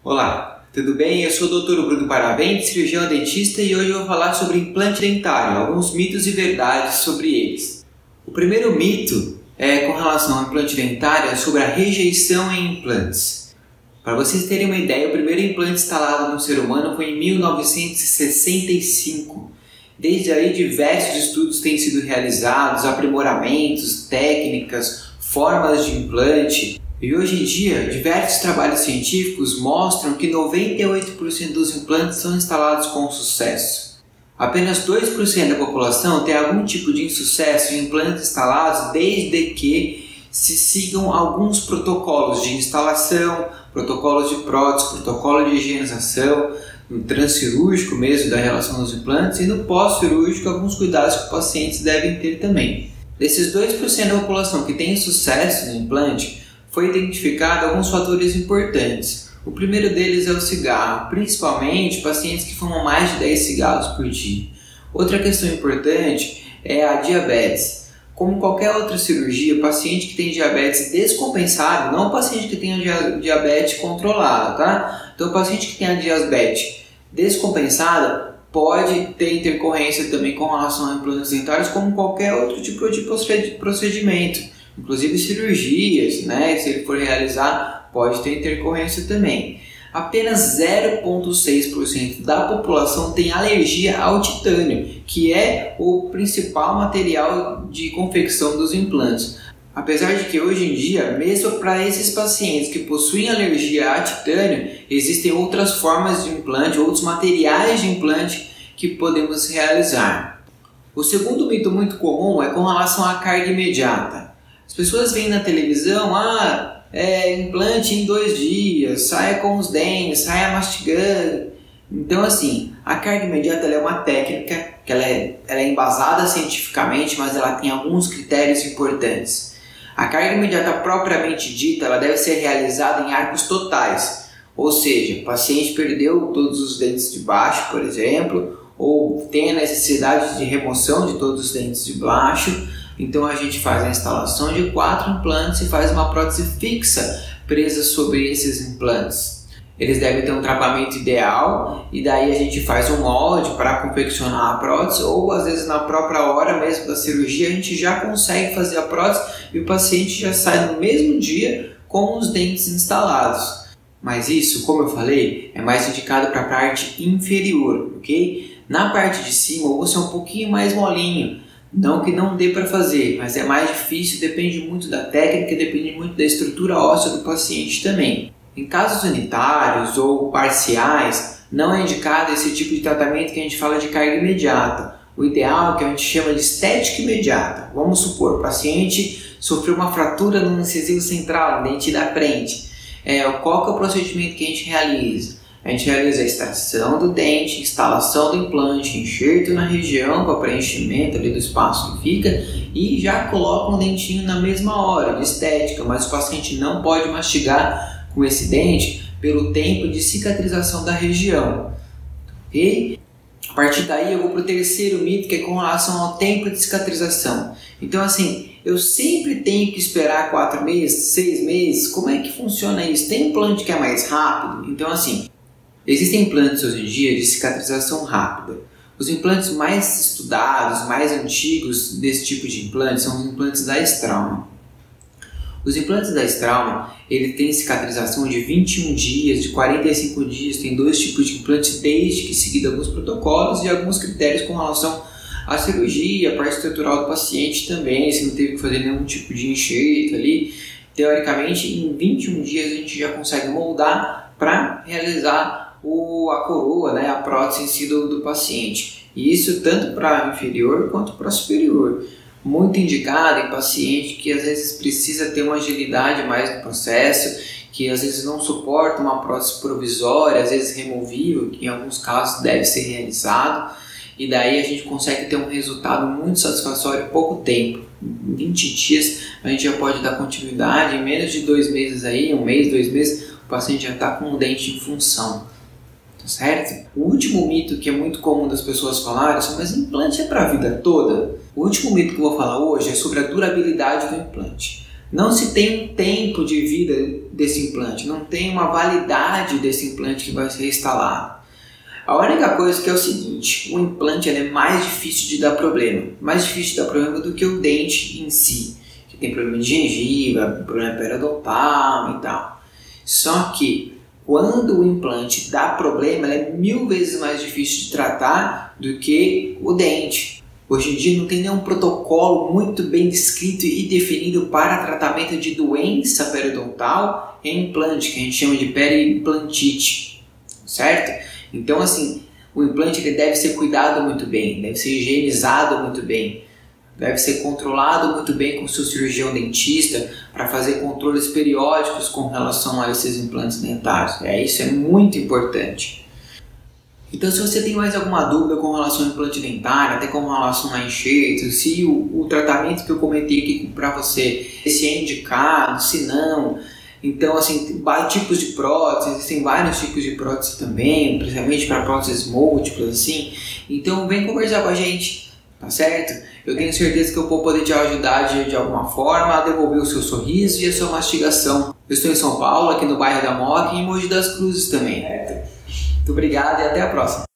Olá, tudo bem? Eu sou o Dr. Bruno Paravente, cirurgião dentista, e hoje eu vou falar sobre implante dentário, alguns mitos e verdades sobre eles. O primeiro mito com relação ao implante dentário é sobre a rejeição em implantes. Para vocês terem uma ideia, o primeiro implante instalado no ser humano foi em 1965. Desde aí, diversos estudos têm sido realizados, aprimoramentos, técnicas, formas de implante. E hoje em dia, diversos trabalhos científicos mostram que 98% dos implantes são instalados com sucesso. Apenas 2% da população tem algum tipo de insucesso em implantes instalados, desde que se sigam alguns protocolos de instalação, protocolos de prótese, protocolo de higienização, no transcirúrgico mesmo da relação dos implantes, e no pós-cirúrgico alguns cuidados que os pacientes devem ter também. Desses 2% da população que tem sucesso no implante, foi identificado alguns fatores importantes. O primeiro deles é o cigarro, principalmente pacientes que fumam mais de 10 cigarros por dia. Outra questão importante é a diabetes. Como qualquer outra cirurgia, paciente que tem diabetes descompensado, não o paciente que tem a diabetes controlada, tá? Então o paciente que tem a diabetes descompensada pode ter intercorrência também com relação a implantes dentários, como qualquer outro tipo de procedimento. Inclusive cirurgias, né? Se ele for realizar, pode ter intercorrência também. Apenas 0,6% da população tem alergia ao titânio, que é o principal material de confecção dos implantes. Apesar de que hoje em dia, mesmo para esses pacientes que possuem alergia a titânio, existem outras formas de implante, outros materiais de implante que podemos realizar. O segundo mito muito comum é com relação à carga imediata. As pessoas veem na televisão, implante em 2 dias, saia com os dentes, saia mastigando. Então assim, a carga imediata ela é uma técnica que ela é embasada cientificamente, mas ela tem alguns critérios importantes. A carga imediata propriamente dita, ela deve ser realizada em arcos totais. Ou seja, o paciente perdeu todos os dentes de baixo, por exemplo, ou tem a necessidade de remoção de todos os dentes de baixo. Então a gente faz a instalação de 4 implantes e faz uma prótese fixa presa sobre esses implantes. Eles devem ter um tratamento ideal e daí a gente faz um molde para confeccionar a prótese, ou às vezes na própria hora mesmo da cirurgia a gente já consegue fazer a prótese e o paciente já sai no mesmo dia com os dentes instalados. Mas isso, como eu falei, é mais indicado para a parte inferior, ok? Na parte de cima o osso é um pouquinho mais molinho. Não que não dê para fazer, mas é mais difícil, depende muito da técnica, depende muito da estrutura óssea do paciente também. Em casos unitários ou parciais, não é indicado esse tipo de tratamento que a gente fala de carga imediata. O ideal é que a gente chama de estética imediata. Vamos supor, o paciente sofreu uma fratura no incisivo central, no dente da frente. Qual que é o procedimento que a gente realiza? A gente realiza a extração do dente, instalação do implante, enxerto na região para preenchimento ali do espaço que fica e já coloca um dentinho na mesma hora, de estética, mas o paciente não pode mastigar com esse dente pelo tempo de cicatrização da região. Ok? A partir daí eu vou para o terceiro mito, que é com relação ao tempo de cicatrização. Então assim, eu sempre tenho que esperar 4 meses, 6 meses, como é que funciona isso? Tem implante que é mais rápido? Então assim, existem implantes hoje em dia de cicatrização rápida. Os implantes mais estudados, mais antigos desse tipo de implante são os implantes da Straumann. Os implantes da Straumann, ele tem cicatrização de 21 dias, de 45 dias, tem 2 tipos de implantes, desde que seguido alguns protocolos e alguns critérios com relação à cirurgia, a parte estrutural do paciente também, se não teve que fazer nenhum tipo de enxerto ali. Teoricamente, em 21 dias a gente já consegue moldar para realizar a coroa, né, a prótese em si do paciente. E isso tanto para inferior quanto para superior. Muito indicado em paciente que às vezes precisa ter uma agilidade mais no processo, que às vezes não suporta uma prótese provisória, às vezes removível, que em alguns casos deve ser realizado. E daí a gente consegue ter um resultado muito satisfatório em pouco tempo. Em 20 dias a gente já pode dar continuidade, em menos de 2 meses aí, 1 mês, 2 meses, o paciente já está com o dente em função. Tá certo? O último mito que é muito comum das pessoas falarem é: mas implante é para a vida toda? O último mito que eu vou falar hoje é sobre a durabilidade do implante. Não se tem um tempo de vida desse implante, não tem uma validade desse implante que vai ser instalado. A única coisa que é o seguinte, o implante é mais difícil de dar problema, mais difícil de dar problema do que o dente em si, que tem problema de gengiva, problema periodontal e tal. Só que quando o implante dá problema, ele é 1000 vezes mais difícil de tratar do que o dente. Hoje em dia não tem nenhum protocolo muito bem descrito e definido para tratamento de doença periodontal em implante, que a gente chama de periimplantite, certo? Então, assim, o implante ele deve ser cuidado muito bem, deve ser higienizado muito bem, deve ser controlado muito bem com o seu cirurgião dentista para fazer controles periódicos com relação a esses implantes dentários. Isso é muito importante. Então, se você tem mais alguma dúvida com relação ao implante dentário, até com relação a enxerto, se o tratamento que eu comentei aqui para você, se é indicado, se não... Então, assim, tem tipos de próteses, existem vários tipos de prótese também, principalmente para próteses múltiplas, assim. Então, vem conversar com a gente, tá certo? Eu tenho certeza que eu vou poder te ajudar de alguma forma a devolver o seu sorriso e a sua mastigação. Eu estou em São Paulo, aqui no bairro da Moca e em Mogi das Cruzes também. Muito obrigado e até a próxima.